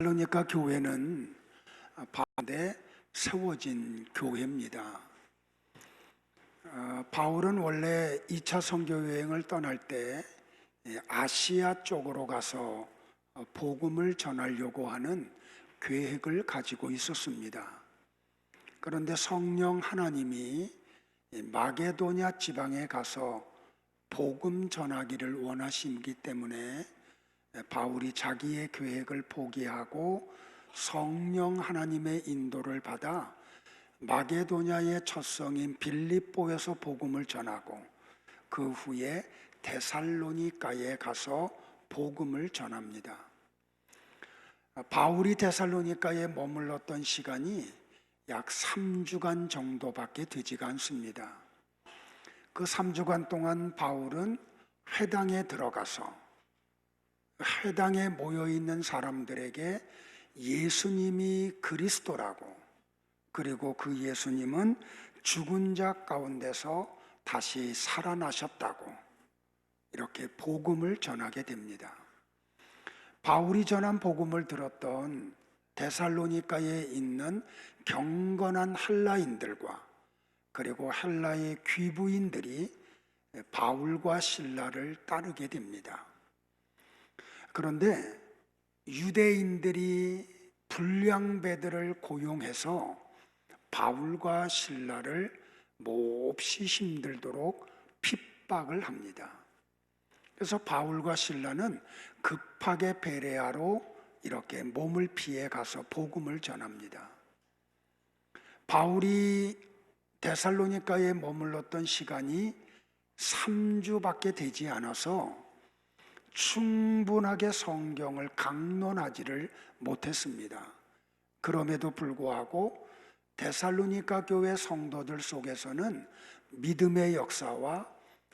데살로니가 교회는 바울에 세워진 교회입니다. 바울은 원래 2차 선교 여행을 떠날 때 아시아 쪽으로 가서 복음을 전하려고 하는 계획을 가지고 있었습니다. 그런데 성령 하나님이 마게도냐 지방에 가서 복음 전하기를 원하시기 때문에 바울이 자기의 계획을 포기하고 성령 하나님의 인도를 받아 마게도냐의 첫 성인 빌립보에서 복음을 전하고 그 후에 데살로니가에 가서 복음을 전합니다. 바울이 데살로니가에 머물렀던 시간이 약 3주간 정도밖에 되지가 않습니다. 그 3주간 동안 바울은 회당에 들어가서 회당에 모여있는 사람들에게 예수님이 그리스도라고, 그리고 그 예수님은 죽은 자 가운데서 다시 살아나셨다고 이렇게 복음을 전하게 됩니다. 바울이 전한 복음을 들었던 데살로니가에 있는 경건한 헬라인들과 그리고 헬라의 귀부인들이 바울과 실라를 따르게 됩니다. 그런데 유대인들이 불량배들을 고용해서 바울과 실라를 몹시 힘들도록 핍박을 합니다. 그래서 바울과 실라는 급하게 베레아로 이렇게 몸을 피해 가서 복음을 전합니다. 바울이 데살로니가에 머물렀던 시간이 3주밖에 되지 않아서 충분하게 성경을 강론하지를 못했습니다. 그럼에도 불구하고 데살로니가 교회 성도들 속에서는 믿음의 역사와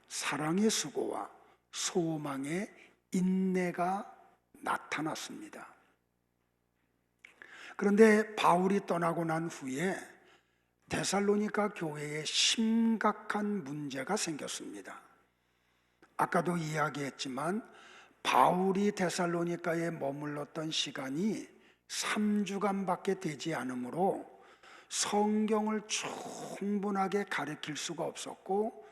사랑의 수고와 소망의 인내가 나타났습니다. 그런데 바울이 떠나고 난 후에 데살로니가 교회에 심각한 문제가 생겼습니다. 아까도 이야기했지만 바울이 데살로니가에 머물렀던 시간이 3주간밖에 되지 않으므로 성경을 충분하게 가르칠 수가 없었고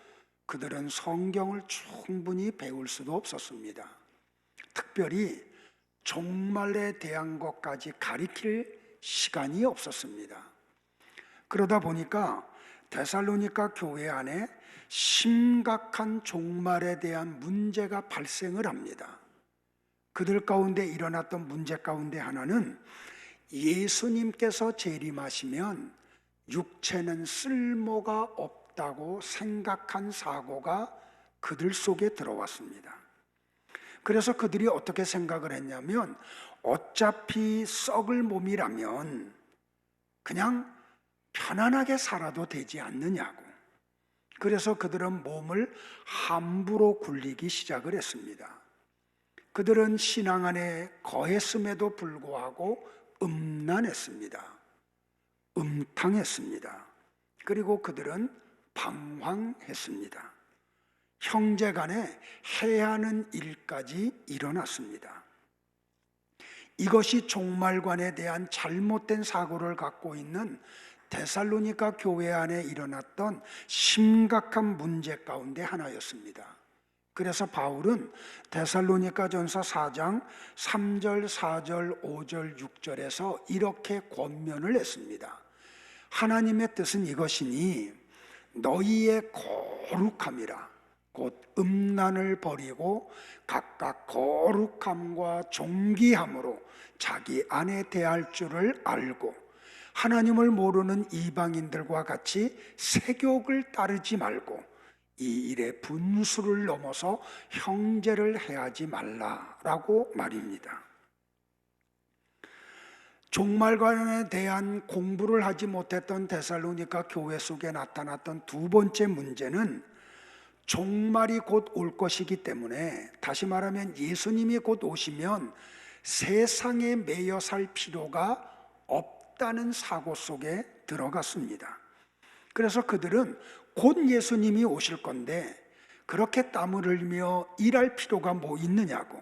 그들은 성경을 충분히 배울 수도 없었습니다. 특별히 종말에 대한 것까지 가르칠 시간이 없었습니다. 그러다 보니까 데살로니가 교회 안에 심각한 종말에 대한 문제가 발생을 합니다. 그들 가운데 일어났던 문제 가운데 하나는 예수님께서 재림하시면 육체는 쓸모가 없다고 생각한 사고가 그들 속에 들어왔습니다. 그래서 그들이 어떻게 생각을 했냐면 어차피 썩을 몸이라면 그냥 편안하게 살아도 되지 않느냐고. 그래서 그들은 몸을 함부로 굴리기 시작을 했습니다. 그들은 신앙 안에 거했음에도 불구하고 음란했습니다. 음탕했습니다. 그리고 그들은 방황했습니다. 형제 간에 해야 하는 일까지 일어났습니다. 이것이 종말관에 대한 잘못된 사고를 갖고 있는 데살로니가 교회 안에 일어났던 심각한 문제 가운데 하나였습니다. 그래서 바울은 데살로니가 전서 4장 3절, 4절, 5절, 6절에서 이렇게 권면을 했습니다. 하나님의 뜻은 이것이니 너희의 거룩함이라 곧 음란을 버리고 각각 거룩함과 존귀함으로 자기 안에 대할 줄을 알고 하나님을 모르는 이방인들과 같이 세욕을 따르지 말고 이 일의 분수를 넘어서 형제를 해하지 말라라고 말입니다. 종말관에 대한 공부를 하지 못했던 데살로니가 교회 속에 나타났던 두 번째 문제는 종말이 곧 올 것이기 때문에, 다시 말하면 예수님이 곧 오시면 세상에 매여 살 필요가 없다는 사고 속에 들어갔습니다. 그래서 그들은 곧 예수님이 오실 건데 그렇게 땀을 흘리며 일할 필요가 뭐 있느냐고,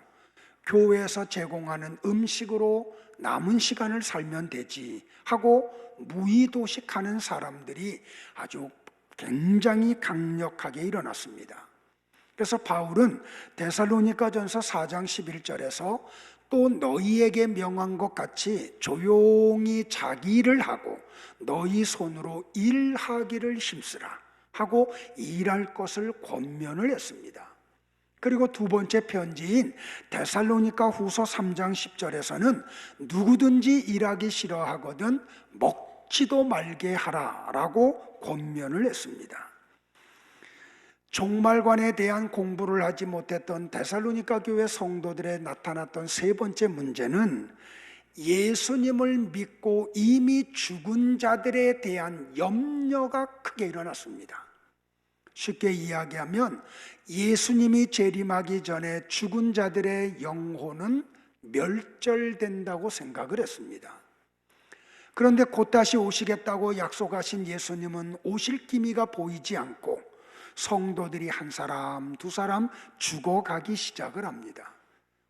교회에서 제공하는 음식으로 남은 시간을 살면 되지 하고 무의도식하는 사람들이 아주 굉장히 강력하게 일어났습니다. 그래서 바울은 데살로니가전서 4장 11절에서 또 너희에게 명한 것 같이 조용히 자기 일을 하고 너희 손으로 일하기를 힘쓰라 하고 일할 것을 권면을 했습니다. 그리고 두 번째 편지인 데살로니가 후서 3장 10절에서는 누구든지 일하기 싫어하거든 먹지도 말게 하라라고 권면을 했습니다. 종말관에 대한 공부를 하지 못했던 데살로니가 교회 성도들에 나타났던 세 번째 문제는 예수님을 믿고 이미 죽은 자들에 대한 염려가 크게 일어났습니다. 쉽게 이야기하면 예수님이 재림하기 전에 죽은 자들의 영혼은 멸절된다고 생각을 했습니다. 그런데 곧 다시 오시겠다고 약속하신 예수님은 오실 기미가 보이지 않고 성도들이 한 사람, 두 사람 죽어가기 시작을 합니다.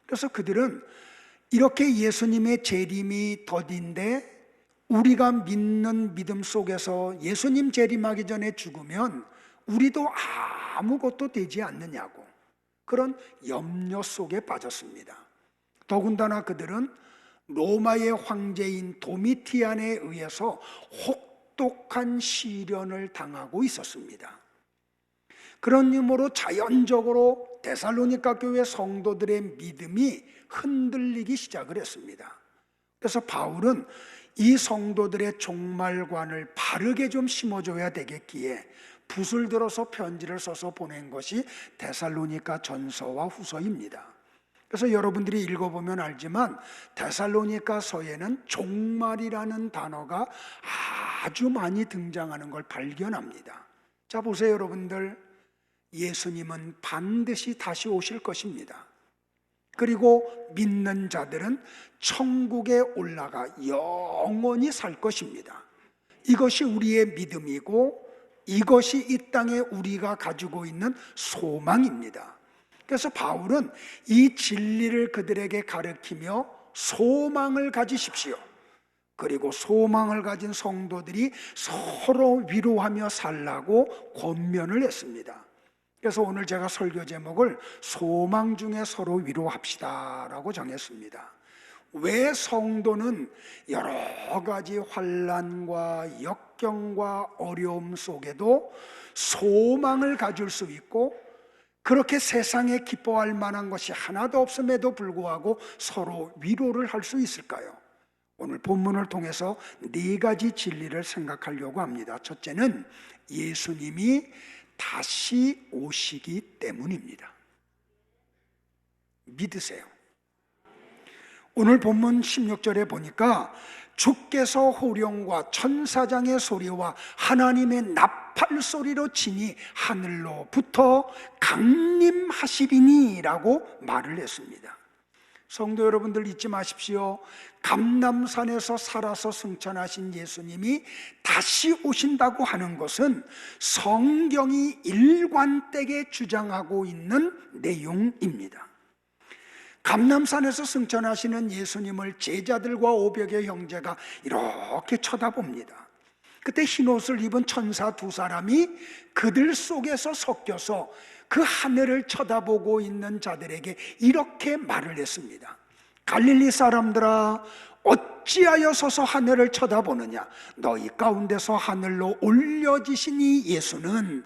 그래서 그들은 이렇게 예수님의 재림이 더딘데 우리가 믿는 믿음 속에서 예수님 재림하기 전에 죽으면 우리도 아무것도 되지 않느냐고 그런 염려 속에 빠졌습니다. 더군다나 그들은 로마의 황제인 도미티안에 의해서 혹독한 시련을 당하고 있었습니다. 그런 이유로 자연적으로 데살로니가 교회 성도들의 믿음이 흔들리기 시작을 했습니다. 그래서 바울은 이 성도들의 종말관을 바르게 좀 심어줘야 되겠기에 붓을 들어서 편지를 써서 보낸 것이 데살로니가 전서와 후서입니다. 그래서 여러분들이 읽어보면 알지만 데살로니가 서에는 종말이라는 단어가 아주 많이 등장하는 걸 발견합니다. 자, 보세요 여러분들. 예수님은 반드시 다시 오실 것입니다. 그리고 믿는 자들은 천국에 올라가 영원히 살 것입니다. 이것이 우리의 믿음이고 이것이 이 땅에 우리가 가지고 있는 소망입니다. 그래서 바울은 이 진리를 그들에게 가르치며 소망을 가지십시오. 그리고 소망을 가진 성도들이 서로 위로하며 살라고 권면을 했습니다. 그래서 오늘 제가 설교 제목을 소망 중에 서로 위로합시다 라고 정했습니다. 왜 성도는 여러 가지 환난과 역경과 어려움 속에도 소망을 가질 수 있고 그렇게 세상에 기뻐할 만한 것이 하나도 없음에도 불구하고 서로 위로를 할 수 있을까요? 오늘 본문을 통해서 네 가지 진리를 생각하려고 합니다. 첫째는 예수님이 다시 오시기 때문입니다. 믿으세요. 오늘 본문 16절에 보니까 주께서 호령과 천사장의 소리와 하나님의 나팔 소리로 치니 하늘로부터 강림하시리니 라고 말을 했습니다. 성도 여러분들 잊지 마십시오. 감람산에서 살아서 승천하신 예수님이 다시 오신다고 하는 것은 성경이 일관되게 주장하고 있는 내용입니다. 감람산에서 승천하시는 예수님을 제자들과 500여 형제가 이렇게 쳐다봅니다. 그때 흰옷을 입은 천사 두 사람이 그들 속에서 섞여서 그 하늘을 쳐다보고 있는 자들에게 이렇게 말을 했습니다. 갈릴리 사람들아, 어찌하여 서서 하늘을 쳐다보느냐? 너희 가운데서 하늘로 올려지신 이 예수는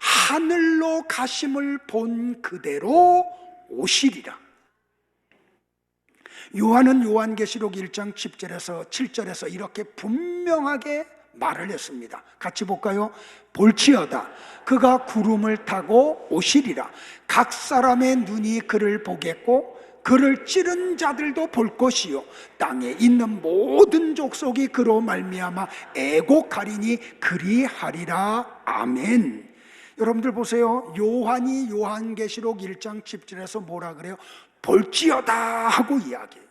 하늘로 가심을 본 그대로 오시리라. 요한은 요한계시록 1장 10절에서 7절에서 이렇게 분명하게 말을 했습니다. 같이 볼까요? 볼지어다 그가 구름을 타고 오시리라. 각 사람의 눈이 그를 보겠고 그를 찌른 자들도 볼 것이요 땅에 있는 모든 족속이 그로 말미암아 애곡하리니 그리하리라. 아멘. 여러분들 보세요. 요한이 요한계시록 1장 10절에서 뭐라 그래요? 볼지어다 하고 이야기해요.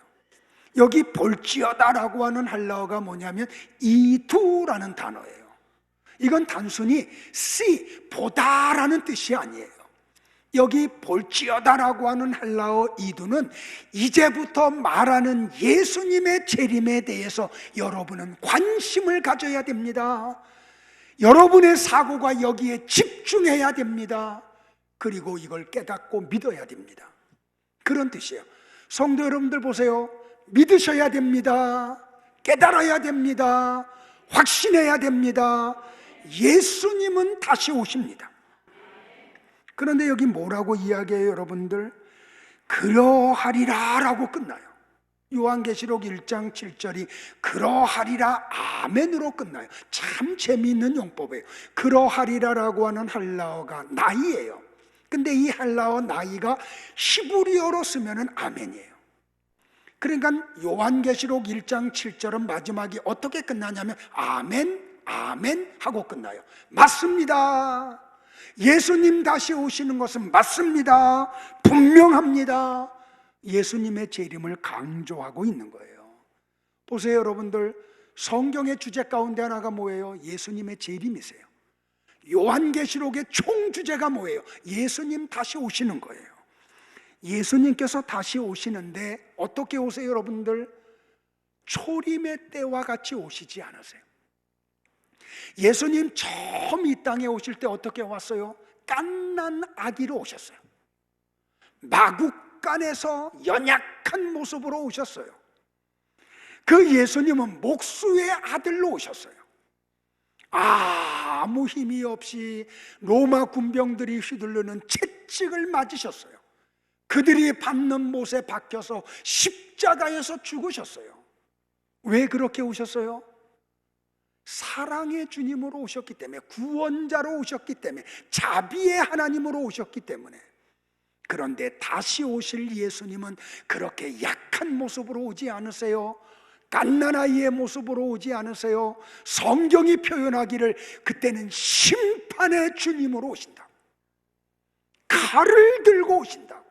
여기 볼지어다라고 하는 헬라어가 뭐냐면 이두라는 단어예요. 이건 단순히 see, 보다라는 뜻이 아니에요. 여기 볼지어다라고 하는 헬라어 이두는 이제부터 말하는 예수님의 재림에 대해서 여러분은 관심을 가져야 됩니다. 여러분의 사고가 여기에 집중해야 됩니다. 그리고 이걸 깨닫고 믿어야 됩니다. 그런 뜻이에요. 성도 여러분들 보세요. 믿으셔야 됩니다. 깨달아야 됩니다. 확신해야 됩니다. 예수님은 다시 오십니다. 그런데 여기 뭐라고 이야기해요, 여러분들? 그러하리라 라고 끝나요. 요한계시록 1장 7절이 그러하리라 아멘으로 끝나요. 참 재미있는 용법이에요. 그러하리라라고 하는 헬라어가 나이예요. 근데 이 헬라어 나이가 히브리어로 쓰면은 아멘이에요. 그러니까 요한계시록 1장 7절은 마지막이 어떻게 끝나냐면 아멘, 아멘 하고 끝나요. 맞습니다. 예수님 다시 오시는 것은 맞습니다. 분명합니다. 예수님의 재림을 강조하고 있는 거예요. 보세요, 여러분들. 성경의 주제 가운데 하나가 뭐예요? 예수님의 재림이세요. 요한계시록의 총 주제가 뭐예요? 예수님 다시 오시는 거예요. 예수님께서 다시 오시는데 어떻게 오세요, 여러분들? 초림의 때와 같이 오시지 않으세요. 예수님 처음 이 땅에 오실 때 어떻게 왔어요? 갓난 아기로 오셨어요. 마국간에서 연약한 모습으로 오셨어요. 그 예수님은 목수의 아들로 오셨어요. 아무 힘이 없이 로마 군병들이 휘두르는 채찍을 맞으셨어요. 그들이 받는 못에 박혀서 십자가에서 죽으셨어요. 왜 그렇게 오셨어요? 사랑의 주님으로 오셨기 때문에, 구원자로 오셨기 때문에, 자비의 하나님으로 오셨기 때문에. 그런데 다시 오실 예수님은 그렇게 약한 모습으로 오지 않으세요. 갓난아이의 모습으로 오지 않으세요. 성경이 표현하기를 그때는 심판의 주님으로 오신다. 칼을 들고 오신다.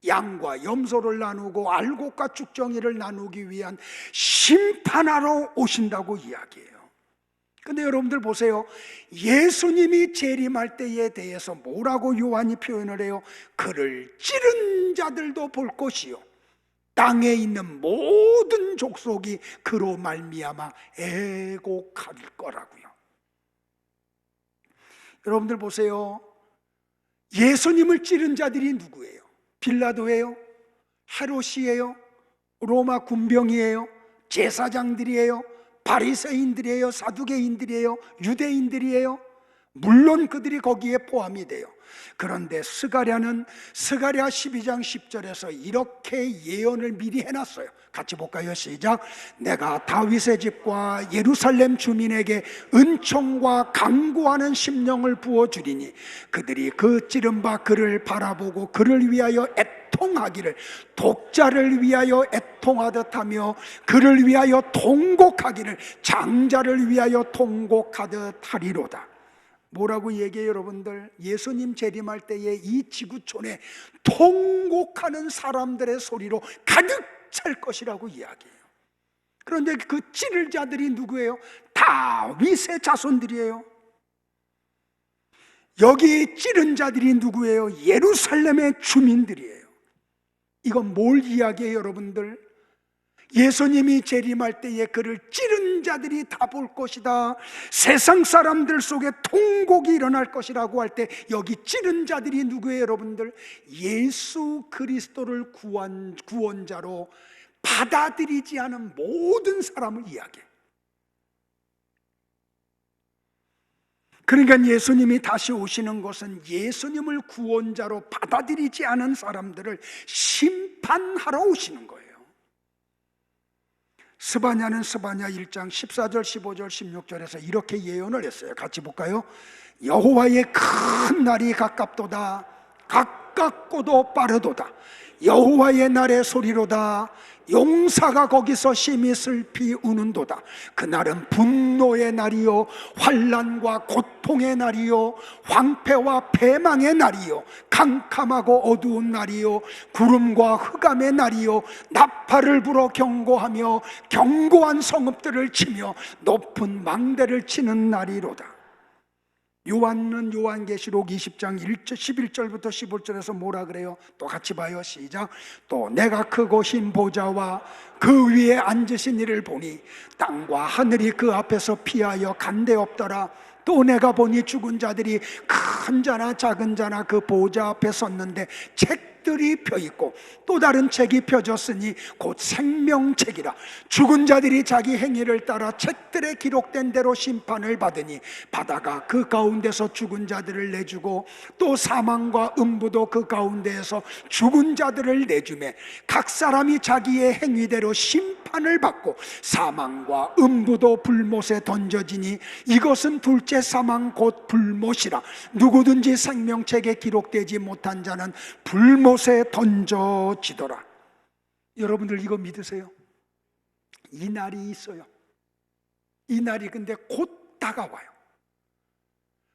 양과 염소를 나누고 알곡과 쭉정이를 나누기 위한 심판하러 오신다고 이야기해요. 근데 여러분들 보세요. 예수님이 재림할 때에 대해서 뭐라고 요한이 표현을 해요? 그를 찌른 자들도 볼 것이요 땅에 있는 모든 족속이 그로 말미암아 애곡할 거라고요. 여러분들 보세요. 예수님을 찌른 자들이 누구예요? 빌라도예요? 헤롯이에요? 로마 군병이에요? 제사장들이에요? 바리새인들이에요? 사두개인들이에요? 유대인들이에요? 물론 그들이 거기에 포함이 돼요. 그런데 스가랴는 스가랴 12장 10절에서 이렇게 예언을 미리 해놨어요. 같이 볼까요? 시작. 내가 다윗의 집과 예루살렘 주민에게 은총과 강구하는 심령을 부어주리니 그들이 그 찌른 바 그를 바라보고 그를 위하여 애통하기를 독자를 위하여 애통하듯 하며 그를 위하여 통곡하기를 장자를 위하여 통곡하듯 하리로다. 뭐라고 얘기해요, 여러분들? 예수님 재림할 때에 이 지구촌에 통곡하는 사람들의 소리로 가득 찰 것이라고 이야기해요. 그런데 그 찌를 자들이 누구예요? 다윗의 자손들이에요. 여기 찌른 자들이 누구예요? 예루살렘의 주민들이에요. 이건 뭘 이야기해요, 여러분들? 예수님이 재림할 때에 그를 찌른 자들이 다 볼 것이다. 세상 사람들 속에 통곡이 일어날 것이라고 할 때 여기 찌른 자들이 누구예요, 여러분들? 예수 그리스도를 구원자로 받아들이지 않은 모든 사람을 이야기해요. 그러니까 예수님이 다시 오시는 것은 예수님을 구원자로 받아들이지 않은 사람들을 심판하러 오시는 거예요. 스바냐는 스바냐 1장 14절 15절 16절에서 이렇게 예언을 했어요. 같이 볼까요? 여호와의 큰 날이 가깝도다. 가깝고도 빠르도다. 여호와의 날의 소리로다. 용사가 거기서 심히 슬피 우는도다. 그날은 분노의 날이요 환난과 고통의 날이요 황폐와 패망의 날이요 캄캄하고 어두운 날이요 구름과 흑암의 날이요 나팔을 불어 경고하며 견고한 성읍들을 치며 높은 망대를 치는 날이로다. 요한은 요한계시록 20장 11절부터 15절에서 뭐라 그래요? 또 같이 봐요. 시작. 또 내가 크고 흰 보좌와 그 위에 앉으신 이를 보니 땅과 하늘이 그 앞에서 피하여 간데 없더라. 또 내가 보니 죽은 자들이 큰 자나 작은 자나 그 보좌 앞에 섰는데 책들이 펴있고 또 다른 책이 펴졌으니 곧 생명책이라. 죽은 자들이 자기 행위를 따라 책들에 기록된 대로 심판을 받으니 바다가 그 가운데서 죽은 자들을 내주고 또 사망과 음부도 그 가운데에서 죽은 자들을 내주매 각 사람이 자기의 행위대로 심판을 받고 사망과 음부도 불못에 던져지니 이것은 둘째 사망 곧 불못이라. 누구든지 생명책에 기록되지 못한 자는 불못에 던져지더라. 여러분들 이거 믿으세요? 이 날이 있어요. 이 날이 근데 곧 다가와요.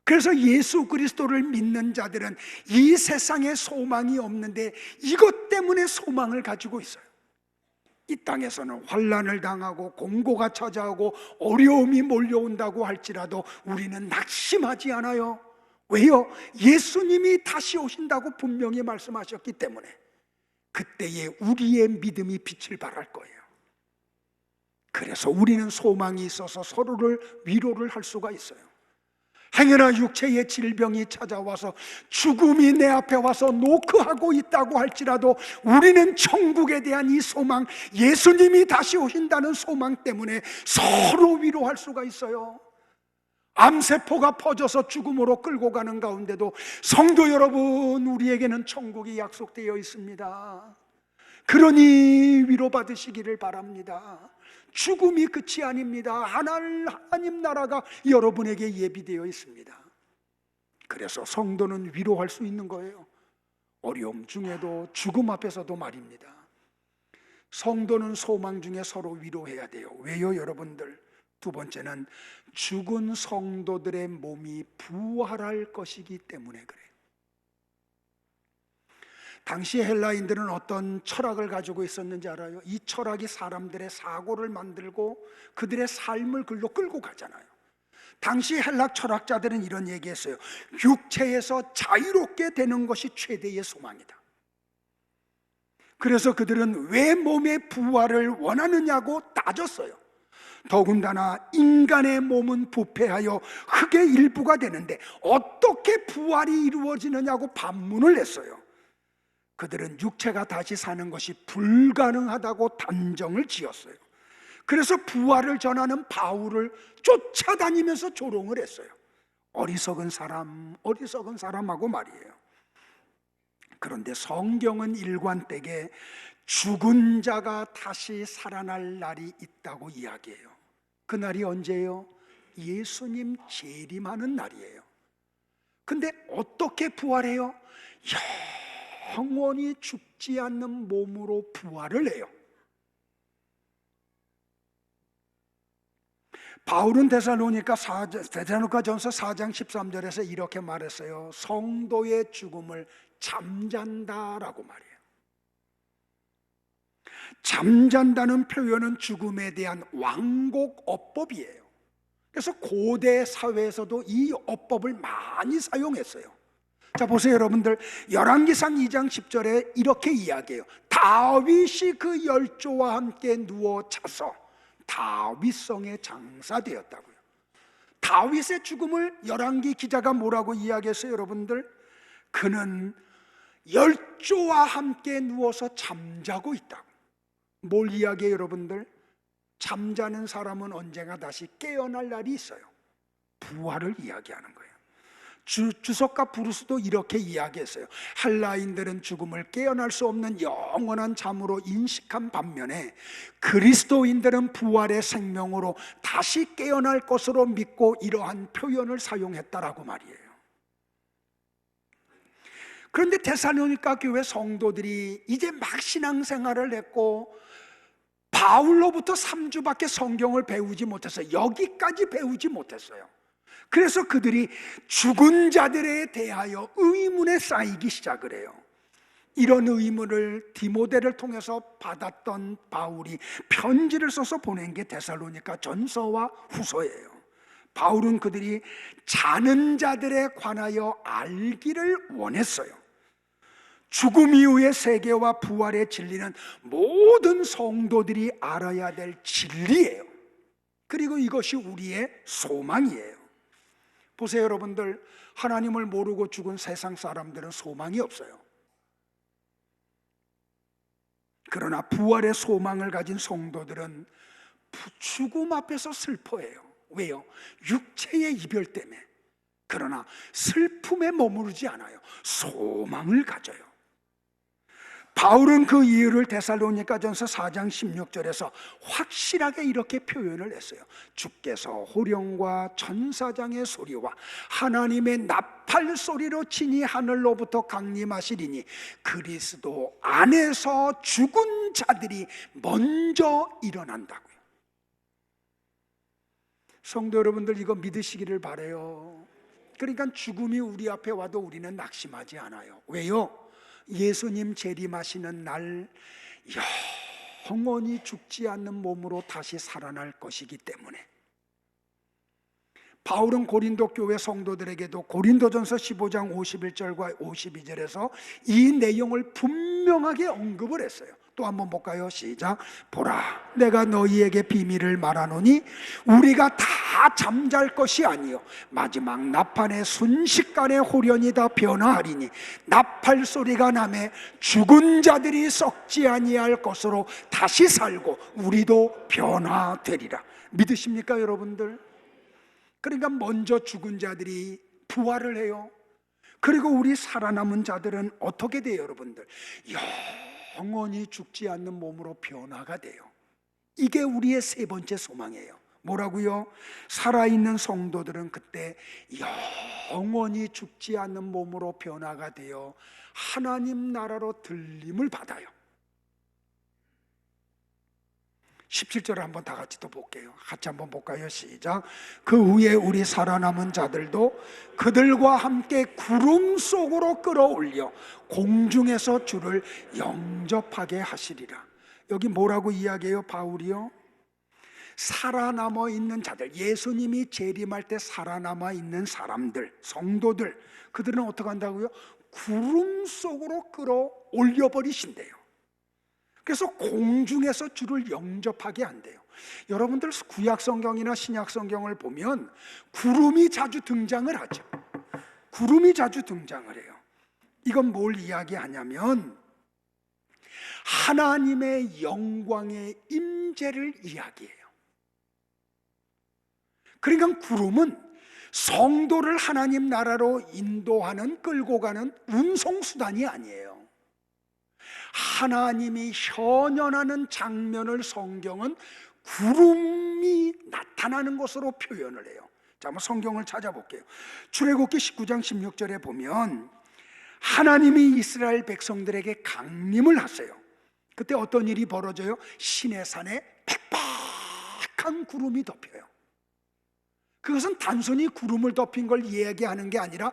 그래서 예수 그리스도를 믿는 자들은 이 세상에 소망이 없는데 이것 때문에 소망을 가지고 있어요. 이 땅에서는 환난을 당하고 공고가 찾아오고 어려움이 몰려온다고 할지라도 우리는 낙심하지 않아요. 왜요? 예수님이 다시 오신다고 분명히 말씀하셨기 때문에 그때에 우리의 믿음이 빛을 발할 거예요. 그래서 우리는 소망이 있어서 서로를 위로를 할 수가 있어요. 행여나 육체의 질병이 찾아와서 죽음이 내 앞에 와서 노크하고 있다고 할지라도 우리는 천국에 대한 이 소망, 예수님이 다시 오신다는 소망 때문에 서로 위로할 수가 있어요. 암세포가 퍼져서 죽음으로 끌고 가는 가운데도 성도 여러분, 우리에게는 천국이 약속되어 있습니다. 그러니 위로받으시기를 바랍니다. 죽음이 끝이 아닙니다. 하나님 나라가 여러분에게 예비되어 있습니다. 그래서 성도는 위로할 수 있는 거예요. 어려움 중에도 죽음 앞에서도 말입니다. 성도는 소망 중에 서로 위로해야 돼요. 왜요, 여러분들? 두 번째는 죽은 성도들의 몸이 부활할 것이기 때문에 그래요. 당시 헬라인들은 어떤 철학을 가지고 있었는지 알아요? 이 철학이 사람들의 사고를 만들고 그들의 삶을 글로 끌고 가잖아요. 당시 헬라 철학자들은 이런 얘기했어요. 육체에서 자유롭게 되는 것이 최대의 소망이다. 그래서 그들은 왜 몸의 부활을 원하느냐고 따졌어요. 더군다나 인간의 몸은 부패하여 흙의 일부가 되는데 어떻게 부활이 이루어지느냐고 반문을 했어요. 그들은 육체가 다시 사는 것이 불가능하다고 단정을 지었어요. 그래서 부활을 전하는 바울을 쫓아다니면서 조롱을 했어요. 어리석은 사람하고 말이에요. 그런데 성경은 일관되게 죽은 자가 다시 살아날 날이 있다고 이야기해요. 그 날이 언제예요? 예수님 재림하는 날이에요. 근데 어떻게 부활해요? 영원히 죽지 않는 몸으로 부활을 해요. 바울은 데살로니가전서 4장 13절에서 이렇게 말했어요. 성도의 죽음을 잠잔다라고 말해요. 잠잔다는 표현은 죽음에 대한 완곡 어법이에요. 그래서 고대 사회에서도 이 어법을 많이 사용했어요. 자, 보세요, 여러분들. 열왕기상 2장 10절에 이렇게 이야기해요. 다윗이 그 열조와 함께 누워 자서 다윗성에 장사되었다고요. 다윗의 죽음을 열왕기 기자가 뭐라고 이야기했어요, 여러분들? 그는 열조와 함께 누워서 잠자고 있다고. 뭘 이야기해요, 여러분들? 잠자는 사람은 언젠가 다시 깨어날 날이 있어요. 부활을 이야기하는 거예요. 주석가 브루스도 이렇게 이야기했어요. 헬라인들은 죽음을 깨어날 수 없는 영원한 잠으로 인식한 반면에 그리스도인들은 부활의 생명으로 다시 깨어날 것으로 믿고 이러한 표현을 사용했다라고 말이에요. 그런데 데살로니가 교회 성도들이 이제 막 신앙생활을 했고 바울로부터 3주밖에 성경을 배우지 못했어요. 여기까지 배우지 못했어요. 그래서 그들이 죽은 자들에 대하여 의문에 쌓이기 시작을 해요. 이런 의문을 디모데를 통해서 받았던 바울이 편지를 써서 보낸 게 데살로니가 전서와 후서예요. 바울은 그들이 자는 자들에 관하여 알기를 원했어요. 죽음 이후의 세계와 부활의 진리는 모든 성도들이 알아야 될 진리예요. 그리고 이것이 우리의 소망이에요. 보세요, 여러분들. 하나님을 모르고 죽은 세상 사람들은 소망이 없어요. 그러나 부활의 소망을 가진 성도들은 죽음 앞에서 슬퍼해요. 왜요? 육체의 이별 때문에. 그러나 슬픔에 머무르지 않아요. 소망을 가져요. 바울은 그 이유를 데살로니가전서 4장 16절에서 확실하게 이렇게 표현을 했어요. 주께서 호령과 천사장의 소리와 하나님의 나팔 소리로 친히 하늘로부터 강림하시리니 그리스도 안에서 죽은 자들이 먼저 일어난다고요. 성도 여러분들, 이거 믿으시기를 바라요. 그러니까 죽음이 우리 앞에 와도 우리는 낙심하지 않아요. 왜요? 예수님 재림하시는 날 영원히 죽지 않는 몸으로 다시 살아날 것이기 때문에. 바울은 고린도 교회 성도들에게도 고린도전서 15장 51절과 52절에서 이 내용을 분명하게 언급을 했어요. 또 한번 볼까요? 시작. 보라, 내가 너희에게 비밀을 말하노니 우리가 다 잠잘 것이 아니요 마지막 나팔의 순식간에 홀연히 다 변화하리니 나팔 소리가 나매 죽은 자들이 썩지 아니할 것으로 다시 살고 우리도 변화되리라. 믿으십니까, 여러분들? 그러니까 먼저 죽은 자들이 부활을 해요. 그리고 우리 살아남은 자들은 어떻게 돼요, 여러분들? 영원히 죽지 않는 몸으로 변화가 돼요. 이게 우리의 세 번째 소망이에요. 뭐라고요? 살아있는 성도들은 그때 영원히 죽지 않는 몸으로 변화가 되어 하나님 나라로 들림을 받아요. 17절을 한번 다 같이 또 볼게요. 같이 한번 볼까요? 시작. 그 후에 우리 살아남은 자들도 그들과 함께 구름 속으로 끌어올려 공중에서 주를 영접하게 하시리라. 여기 뭐라고 이야기해요, 바울이요? 살아남아 있는 자들, 예수님이 재림할 때 살아남아 있는 사람들, 성도들, 그들은 어떻게 한다고요? 구름 속으로 끌어올려 버리신대요. 그래서 공중에서 주를 영접하게 한대요. 여러분들 구약 성경이나 신약 성경을 보면 구름이 자주 등장을 하죠. 구름이 자주 등장을 해요. 이건 뭘 이야기하냐면 하나님의 영광의 임재를 이야기해요. 그러니까 구름은 성도를 하나님 나라로 인도하는, 끌고 가는 운송수단이 아니에요. 하나님이 현현하는 장면을 성경은 구름이 나타나는 것으로 표현을 해요. 자, 한번 성경을 찾아볼게요. 출애굽기 19장 16절에 보면 하나님이 이스라엘 백성들에게 강림을 하세요. 그때 어떤 일이 벌어져요? 시내산에 빽빽한 구름이 덮여요. 그것은 단순히 구름을 덮인 걸 이야기하는 게 아니라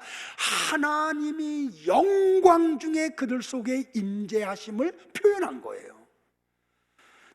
하나님이 영광 중에 그들 속에 임재하심을 표현한 거예요.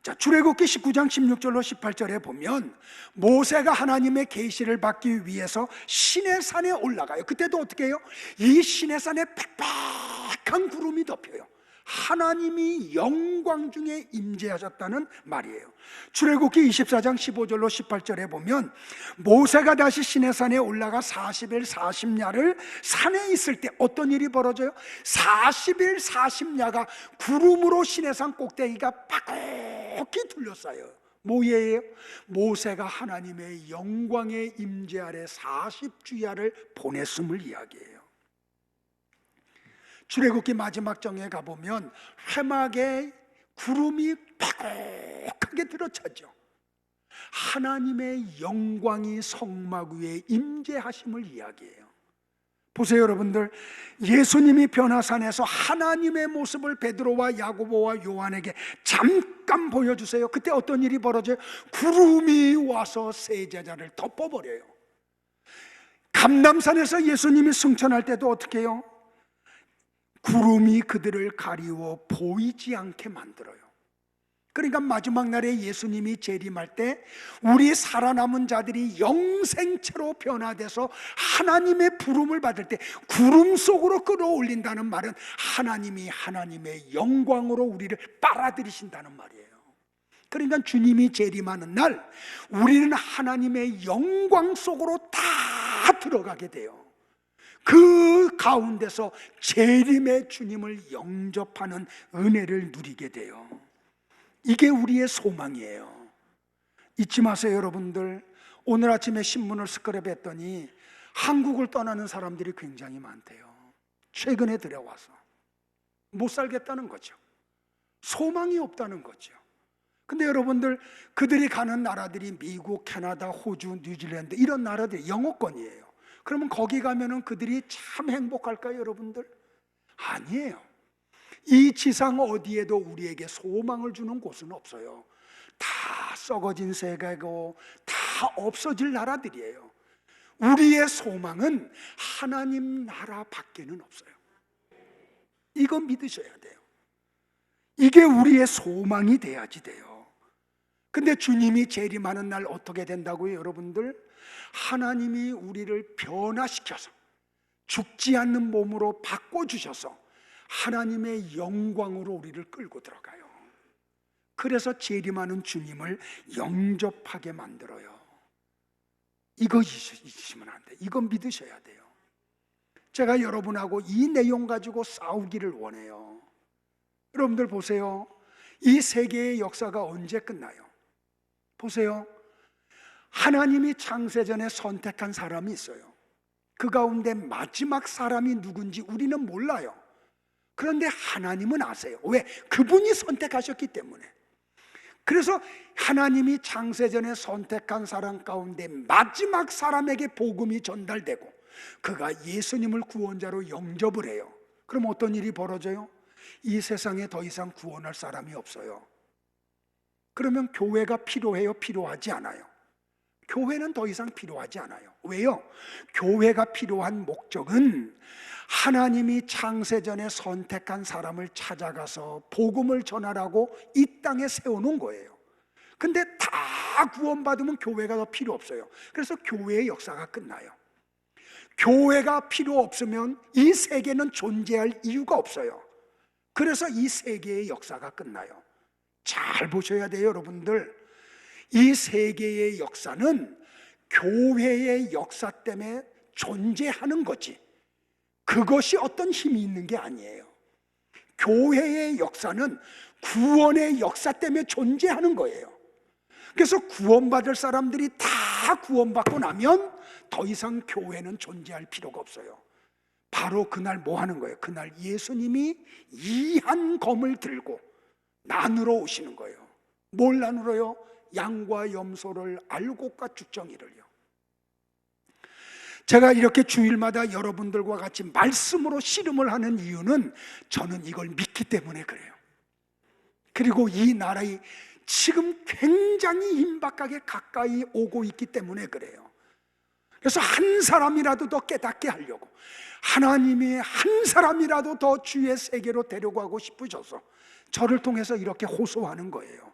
자, 출애굽기 19장 16절로 18절에 보면 모세가 하나님의 계시를 받기 위해서 시내산에 올라가요. 그때도 어떻게 해요? 이 시내산에 빽빽한 구름이 덮여요. 하나님이 영광 중에 임재하셨다는 말이에요. 출애굽기 24장 15절로 18절에 보면 모세가 다시 시내산에 올라가 40일 40야를 산에 있을 때 어떤 일이 벌어져요? 40일 40야가 구름으로 시내산 꼭대기가 빡빡히 둘러싸여요. 뭐예요? 모세가 하나님의 영광의 임재 아래 40주야를 보냈음을 이야기해요. 출애굽기 마지막 장에 가보면 회막에 구름이 팍하게 들어차죠. 하나님의 영광이 성막 위에 임재하심을 이야기해요. 보세요, 여러분들. 예수님이 변화산에서 하나님의 모습을 베드로와 야고보와 요한에게 잠깐 보여주세요. 그때 어떤 일이 벌어져요? 구름이 와서 세 제자를 덮어버려요. 감람산에서 예수님이 승천할 때도 어떻게 해요? 구름이 그들을 가리워 보이지 않게 만들어요. 그러니까 마지막 날에 예수님이 재림할 때 우리 살아남은 자들이 영생체로 변화돼서 하나님의 부름을 받을 때 구름 속으로 끌어올린다는 말은 하나님이 하나님의 영광으로 우리를 빨아들이신다는 말이에요. 그러니까 주님이 재림하는 날 우리는 하나님의 영광 속으로 다 들어가게 돼요. 그 가운데서 재림의 주님을 영접하는 은혜를 누리게 돼요. 이게 우리의 소망이에요. 잊지 마세요, 여러분들. 오늘 아침에 신문을 스크랩했더니 한국을 떠나는 사람들이 굉장히 많대요. 최근에 들어와서 못 살겠다는 거죠. 소망이 없다는 거죠. 근데 여러분들, 그들이 가는 나라들이 미국, 캐나다, 호주, 뉴질랜드 이런 나라들이 영어권이에요. 그러면 거기 가면은 그들이 참 행복할까요, 여러분들? 아니에요. 이 지상 어디에도 우리에게 소망을 주는 곳은 없어요. 다 썩어진 세계고 다 없어질 나라들이에요. 우리의 소망은 하나님 나라 밖에는 없어요. 이거 믿으셔야 돼요. 이게 우리의 소망이 돼야지 돼요. 근데 주님이 재림하는 날 어떻게 된다고요, 여러분들? 하나님이 우리를 변화시켜서 죽지 않는 몸으로 바꿔주셔서 하나님의 영광으로 우리를 끌고 들어가요. 그래서 재림하는 주님을 영접하게 만들어요. 이거 잊으시면 안 돼요. 이건 믿으셔야 돼요. 제가 여러분하고 이 내용 가지고 싸우기를 원해요. 여러분들 보세요. 이 세계의 역사가 언제 끝나요? 보세요. 하나님이 창세전에 선택한 사람이 있어요. 그 가운데 마지막 사람이 누군지 우리는 몰라요. 그런데 하나님은 아세요. 왜? 그분이 선택하셨기 때문에. 그래서 하나님이 창세전에 선택한 사람 가운데 마지막 사람에게 복음이 전달되고 그가 예수님을 구원자로 영접을 해요. 그럼 어떤 일이 벌어져요? 이 세상에 더 이상 구원할 사람이 없어요. 그러면 교회가 필요해요? 필요하지 않아요? 교회는 더 이상 필요하지 않아요. 왜요? 교회가 필요한 목적은 하나님이 창세전에 선택한 사람을 찾아가서 복음을 전하라고 이 땅에 세워놓은 거예요. 근데 다 구원받으면 교회가 더 필요 없어요. 그래서 교회의 역사가 끝나요. 교회가 필요 없으면 이 세계는 존재할 이유가 없어요. 그래서 이 세계의 역사가 끝나요. 잘 보셔야 돼요, 여러분들. 이 세계의 역사는 교회의 역사 때문에 존재하는 거지, 그것이 어떤 힘이 있는 게 아니에요. 교회의 역사는 구원의 역사 때문에 존재하는 거예요. 그래서 구원받을 사람들이 다 구원받고 나면 더 이상 교회는 존재할 필요가 없어요. 바로 그날 뭐 하는 거예요? 그날 예수님이 이한 검을 들고 나누러 오시는 거예요. 뭘 나누러요? 양과 염소를 알곡과 죽정이를요. 제가 이렇게 주일마다 여러분들과 같이 말씀으로 씨름을 하는 이유는 저는 이걸 믿기 때문에 그래요. 그리고 이 나라에 지금 굉장히 임박하게 가까이 오고 있기 때문에 그래요. 그래서 한 사람이라도 더 깨닫게 하려고, 하나님이 한 사람이라도 더 주의 세계로 데려가고 싶으셔서 저를 통해서 이렇게 호소하는 거예요.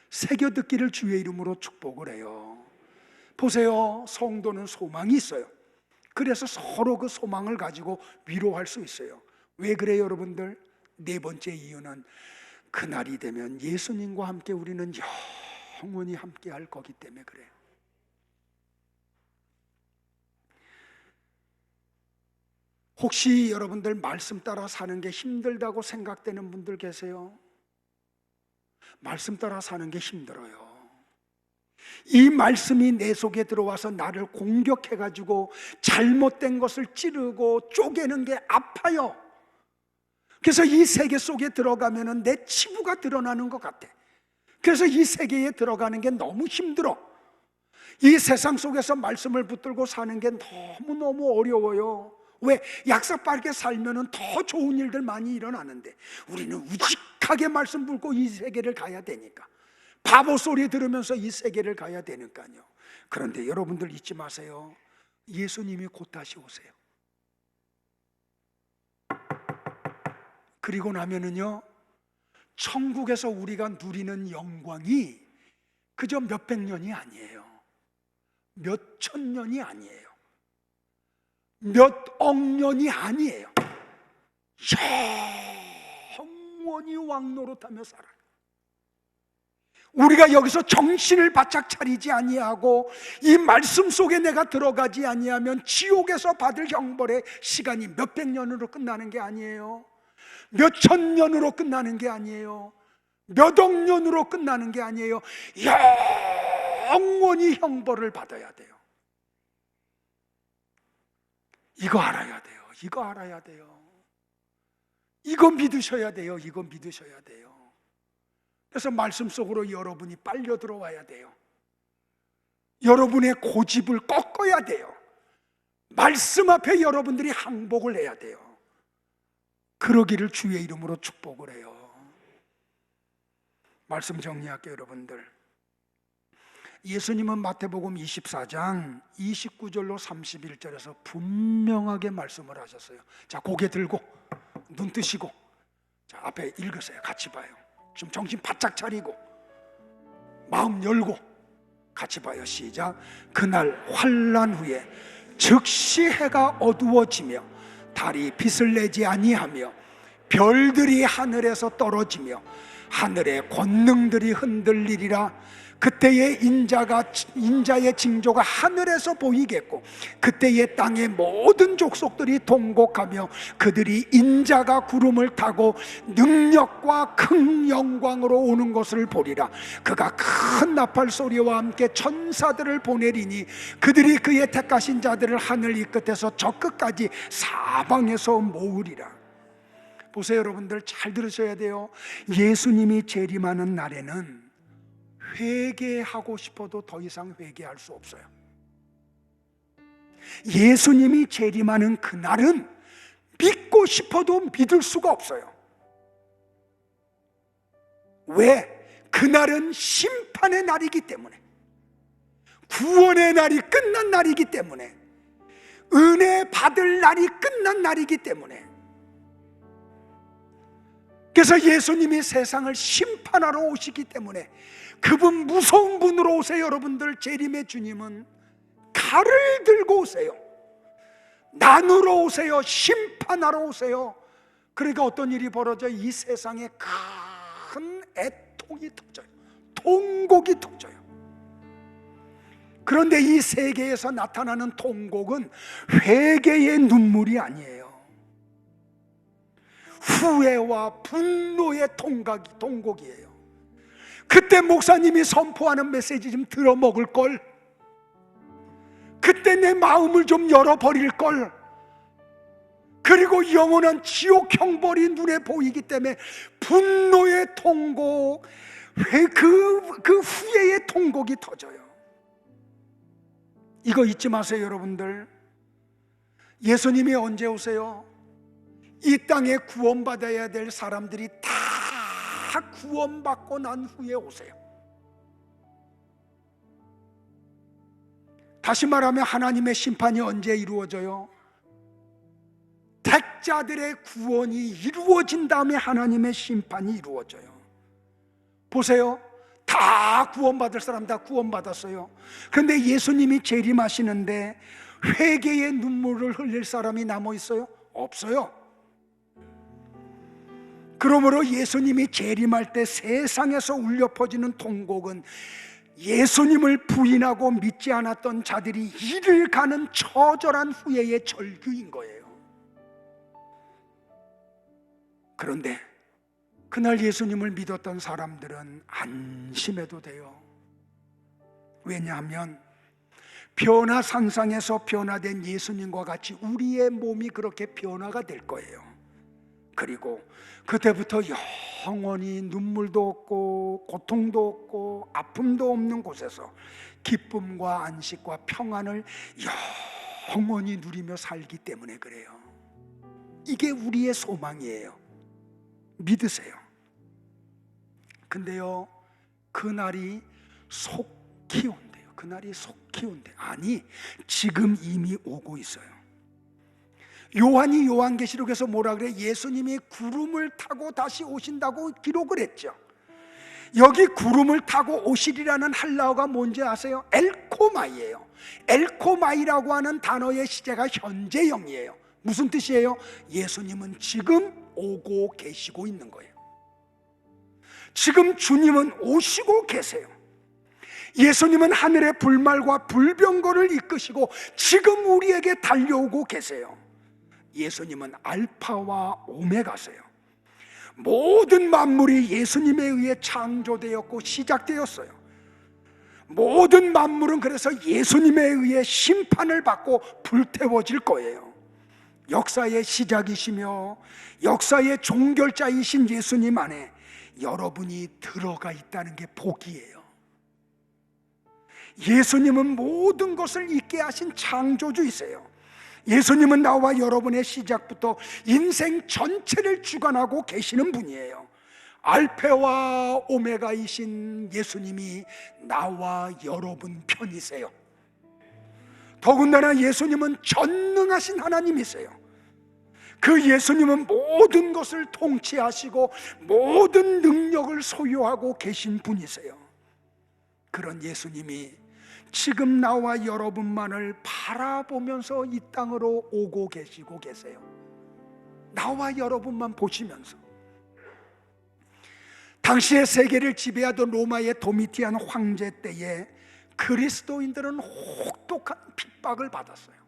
새겨 듣기를 주의 이름으로 축복을 해요. 보세요, 성도는 소망이 있어요. 그래서 서로 그 소망을 가지고 위로할 수 있어요. 왜 그래요, 여러분들? 네 번째 이유는 그날이 되면 예수님과 함께 우리는 영원히 함께 할 거기 때문에 그래요. 혹시 여러분들 말씀 따라 사는 게 힘들다고 생각되는 분들 계세요? 말씀 따라 사는 게 힘들어요. 이 말씀이 내 속에 들어와서 나를 공격해가지고 잘못된 것을 찌르고 쪼개는 게 아파요. 그래서 이 세계 속에 들어가면 내 치부가 드러나는 것 같아. 그래서 이 세계에 들어가는 게 너무 힘들어. 이 세상 속에서 말씀을 붙들고 사는 게 너무너무 어려워요. 왜? 약삭빠르게 살면 더 좋은 일들 많이 일어나는데 우리는 우직하게 말씀 붙고 이 세계를 가야 되니까, 바보 소리 들으면서 이 세계를 가야 되니까요. 그런데 여러분들 잊지 마세요. 예수님이 곧 다시 오세요. 그리고 나면은요, 천국에서 우리가 누리는 영광이 그저 몇백 년이 아니에요. 몇천 년이 아니에요. 몇억 년이 아니에요. 영원히 왕노릇하며 살아요. 우리가 여기서 정신을 바짝 차리지 아니하고 이 말씀 속에 내가 들어가지 아니하면 지옥에서 받을 형벌의 시간이 몇백 년으로 끝나는 게 아니에요. 몇천 년으로 끝나는 게 아니에요. 몇억 년으로 끝나는 게 아니에요. 영원히 형벌을 받아야 돼요. 이거 알아야 돼요. 이거 알아야 돼요. 이거 믿으셔야 돼요. 이거 믿으셔야 돼요. 그래서 말씀 속으로 여러분이 빨려 들어와야 돼요. 여러분의 고집을 꺾어야 돼요. 말씀 앞에 여러분들이 항복을 해야 돼요. 그러기를 주의 이름으로 축복을 해요. 말씀 정리할게요, 여러분들. 예수님은 마태복음 24장 29절로 31절에서 분명하게 말씀을 하셨어요. 자, 고개 들고 눈 뜨시고, 자, 앞에 읽으세요. 같이 봐요. 좀 정신 바짝 차리고 마음 열고 같이 봐요. 시작. 그날 환난 후에 즉시 해가 어두워지며 달이 빛을 내지 아니하며 별들이 하늘에서 떨어지며 하늘의 권능들이 흔들리리라. 그때의 인자의 징조가 하늘에서 보이겠고 그때의 땅의 모든 족속들이 통곡하며 그들이 인자가 구름을 타고 능력과 큰 영광으로 오는 것을 보리라. 그가 큰 나팔 소리와 함께 천사들을 보내리니 그들이 그의 택하신 자들을 하늘 이 끝에서 저 끝까지 사방에서 모으리라. 보세요, 여러분들 잘 들으셔야 돼요. 예수님이 재림하는 날에는 회개하고 싶어도 더 이상 회개할 수 없어요. 예수님이 재림하는 그날은 믿고 싶어도 믿을 수가 없어요. 왜? 그날은 심판의 날이기 때문에, 구원의 날이 끝난 날이기 때문에, 은혜 받을 날이 끝난 날이기 때문에. 그래서 예수님이 세상을 심판하러 오시기 때문에 그분 무서운 분으로 오세요. 여러분들, 재림의 주님은 칼을 들고 오세요. 나누러 오세요. 심판하러 오세요. 그러니까 어떤 일이 벌어져? 이 세상에 큰 애통이 터져요. 통곡이 터져요. 그런데 이 세계에서 나타나는 통곡은 회개의 눈물이 아니에요. 후회와 분노의 통곡이에요. 그때 목사님이 선포하는 메시지 좀 들어먹을 걸, 그때 내 마음을 좀 열어버릴 걸, 그리고 영원한 지옥 형벌이 눈에 보이기 때문에 분노의 통곡, 그 후회의 통곡이 터져요. 이거 잊지 마세요, 여러분들. 예수님이 언제 오세요? 이 땅에 구원받아야 될 사람들이 다 구원받고 난 후에 오세요. 다시 말하면 하나님의 심판이 언제 이루어져요? 택자들의 구원이 이루어진 다음에 하나님의 심판이 이루어져요. 보세요, 다 구원받을 사람 다 구원받았어요. 그런데 예수님이 재림하시는데 회개의 눈물을 흘릴 사람이 남아있어요? 없어요. 그러므로 예수님이 재림할 때 세상에서 울려 퍼지는 통곡은 예수님을 부인하고 믿지 않았던 자들이 이를 가는 처절한 후회의 절규인 거예요. 그런데 그날 예수님을 믿었던 사람들은 안심해도 돼요. 왜냐하면 변화산상에서 변화된 예수님과 같이 우리의 몸이 그렇게 변화가 될 거예요. 그리고 그때부터 영원히 눈물도 없고 고통도 없고 아픔도 없는 곳에서 기쁨과 안식과 평안을 영원히 누리며 살기 때문에 그래요. 이게 우리의 소망이에요. 믿으세요. 근데요, 그날이 속히 온대요. 그날이 속히 온대요. 아니, 지금 이미 오고 있어요. 요한이 요한계시록에서 뭐라 그래? 예수님이 구름을 타고 다시 오신다고 기록을 했죠. 여기 구름을 타고 오시리라는 할라어가 뭔지 아세요? 엘코마이예요. 엘코마이라고 하는 단어의 시제가 현재형이에요. 무슨 뜻이에요? 예수님은 지금 오고 계시고 있는 거예요. 지금 주님은 오시고 계세요. 예수님은 하늘의 불말과 불병거를 이끄시고 지금 우리에게 달려오고 계세요. 예수님은 알파와 오메가세요. 모든 만물이 예수님에 의해 창조되었고 시작되었어요. 모든 만물은 그래서 예수님에 의해 심판을 받고 불태워질 거예요. 역사의 시작이시며 역사의 종결자이신 예수님 안에 여러분이 들어가 있다는 게 복이에요. 예수님은 모든 것을 있게 하신 창조주이세요. 예수님은 나와 여러분의 시작부터 인생 전체를 주관하고 계시는 분이에요. 알파와 오메가이신 예수님이 나와 여러분 편이세요. 더군다나 예수님은 전능하신 하나님이세요. 그 예수님은 모든 것을 통치하시고 모든 능력을 소유하고 계신 분이세요. 그런 예수님이 지금 나와 여러분만을 바라보면서 이 땅으로 오고 계시고 계세요. 나와 여러분만 보시면서. 당시의 세계를 지배하던 로마의 도미티안 황제 때에 그리스도인들은 혹독한 핍박을 받았어요.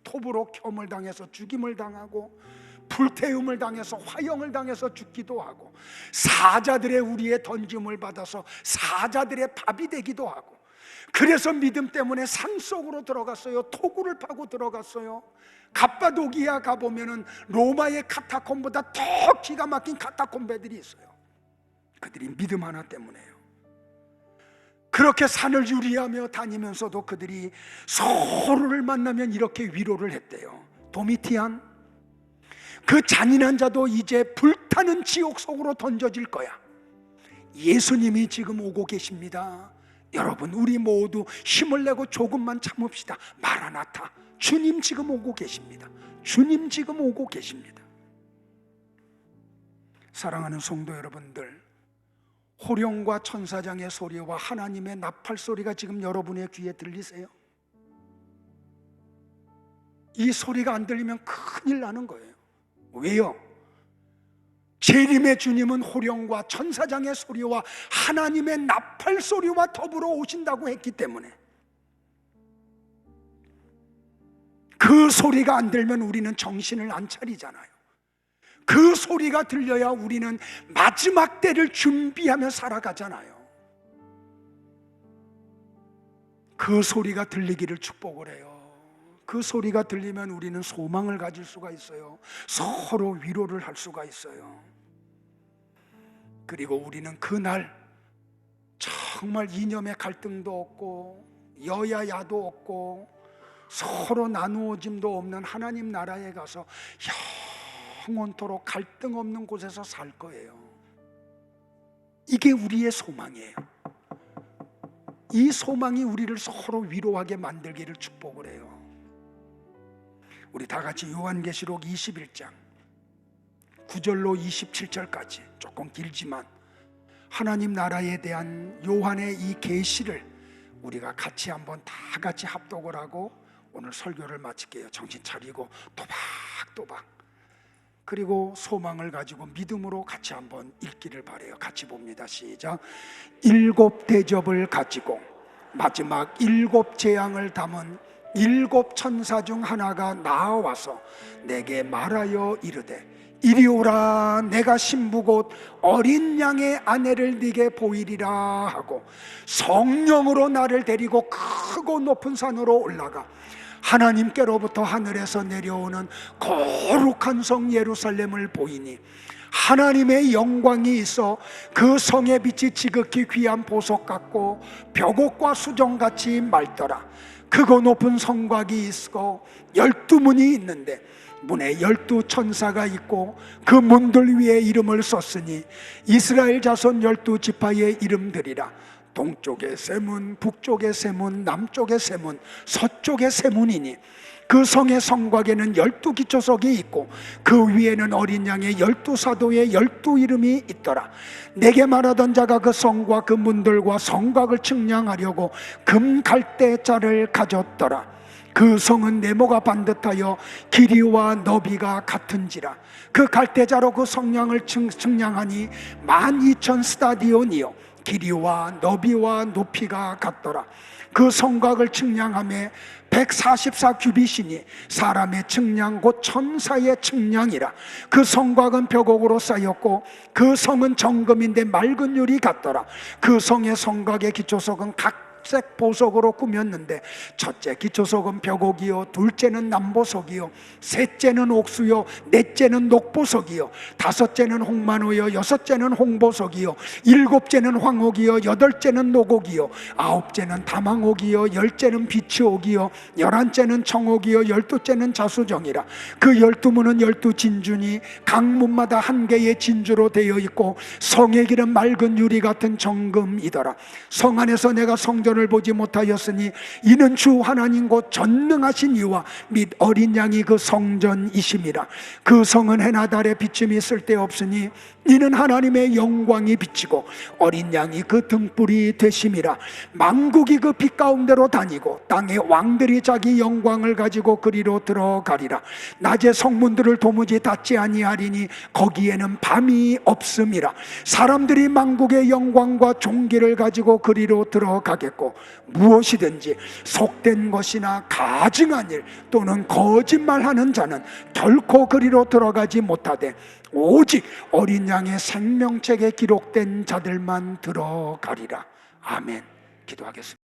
톱으로 켬을 당해서 죽임을 당하고 불태움을 당해서 화형을 당해서 죽기도 하고 사자들의 우리에 던짐을 받아서 사자들의 밥이 되기도 하고, 그래서 믿음 때문에 산속으로 들어갔어요. 토구를 파고 들어갔어요. 갑바도기아 가보면은 로마의 카타콤보다 더 기가 막힌 카타콤배들이 있어요. 그들이 믿음 하나 때문에요. 그렇게 산을 유리하며 다니면서도 그들이 서로를 만나면 이렇게 위로를 했대요. 도미티안, 그 잔인한 자도 이제 불타는 지옥 속으로 던져질 거야. 예수님이 지금 오고 계십니다. 여러분, 우리 모두 힘을 내고 조금만 참읍시다. 마라나타, 주님 지금 오고 계십니다. 주님 지금 오고 계십니다. 사랑하는 성도 여러분들, 호령과 천사장의 소리와 하나님의 나팔 소리가 지금 여러분의 귀에 들리세요? 이 소리가 안 들리면 큰일 나는 거예요. 왜요? 재림의 주님은 호령과 천사장의 소리와 하나님의 나팔 소리와 더불어 오신다고 했기 때문에, 그 소리가 안 들면 우리는 정신을 안 차리잖아요. 그 소리가 들려야 우리는 마지막 때를 준비하며 살아가잖아요. 그 소리가 들리기를 축복을 해요. 그 소리가 들리면 우리는 소망을 가질 수가 있어요. 서로 위로를 할 수가 있어요. 그리고 우리는 그날 정말 이념의 갈등도 없고 여야야도 없고 서로 나누어짐도 없는 하나님 나라에 가서 영원토록 갈등 없는 곳에서 살 거예요. 이게 우리의 소망이에요. 이 소망이 우리를 서로 위로하게 만들기를 축복을 해요. 우리 다 같이 요한계시록 21장 9절로 27절까지, 조금 길지만 하나님 나라에 대한 요한의 이 계시를 우리가 같이 한번 다 같이 합독을 하고 오늘 설교를 마칠게요. 정신 차리고 또박또박, 그리고 소망을 가지고 믿음으로 같이 한번 읽기를 바라요. 같이 봅니다. 시작. 7 대접을 가지고 마지막 7 재앙을 담은 7 천사 중 하나가 나와서 내게 말하여 이르되, 이리 오라. 내가 신부 곧 어린 양의 아내를 네게 보이리라 하고 성령으로 나를 데리고 크고 높은 산으로 올라가 하나님께로부터 하늘에서 내려오는 거룩한 성 예루살렘을 보이니 하나님의 영광이 있어 그 성의 빛이 지극히 귀한 보석 같고 벽옥과 수정같이 맑더라. 크고 높은 성곽이 있고 12문이 있는데 문에 12 천사가 있고 그 문들 위에 이름을 썼으니 이스라엘 자손 12 지파의 이름들이라. 동쪽의 세 문, 북쪽의 세 문, 남쪽의 세 문, 서쪽의 세 문이니 그 성의 성곽에는 12기초석이 있고 그 위에는 어린 양의 12사도의 12이름이 있더라. 내게 말하던 자가 그 성과 그 문들과 성곽을 측량하려고 금 갈대자를 가졌더라. 그 성은 네모가 반듯하여 길이와 너비가 같은지라. 그 갈대자로 그 성량을 측량하니 12,000스타디온이요 길이와 너비와 높이가 같더라. 그 성곽을 측량함에 144규빗이니 사람의 측량 곧 천사의 측량이라. 그 성곽은 벽옥으로 쌓였고 그 성은 정금인데 맑은 유리 같더라. 그 성의 성곽의 기초석은 각색 보석으로 꾸몄는데 첫째 기초석은 벽옥이요 둘째는 남보석이요 셋째는 옥수요 넷째는 녹보석이요 다섯째는 홍만호요 여섯째는 홍보석이요 일곱째는 황옥이요 여덟째는 녹옥이요 아홉째는 다망옥이요 열째는 비치옥이요 열한째는 청옥이요 열두째는 자수정이라. 그 12문은 12진주니 각 문마다 한 개의 진주로 되어 있고 성의 길은 맑은 유리 같은 정금이더라. 성 안에서 내가 성전을 보지 못하였으니 이는 주 하나님 곧 전능하신 이와 및 어린 양이 그 성전이심이라. 그 성은 해나 달에 비침이 쓸데없으니 이는 하나님의 영광이 비치고 어린 양이 그 등불이 되심이라. 만국이 그 빛 가운데로 다니고 땅의 왕들이 자기 영광을 가지고 그리로 들어가리라. 낮에 성문들을 도무지 닫지 아니하리니 거기에는 밤이 없음이라. 사람들이 만국의 영광과 존귀를 가지고 그리로 들어가겠고 무엇이든지 속된 것이나 가증한 일 또는 거짓말하는 자는 결코 그리로 들어가지 못하되 오직 어린 양의 생명책에 기록된 자들만 들어가리라. 아멘. 기도하겠습니다.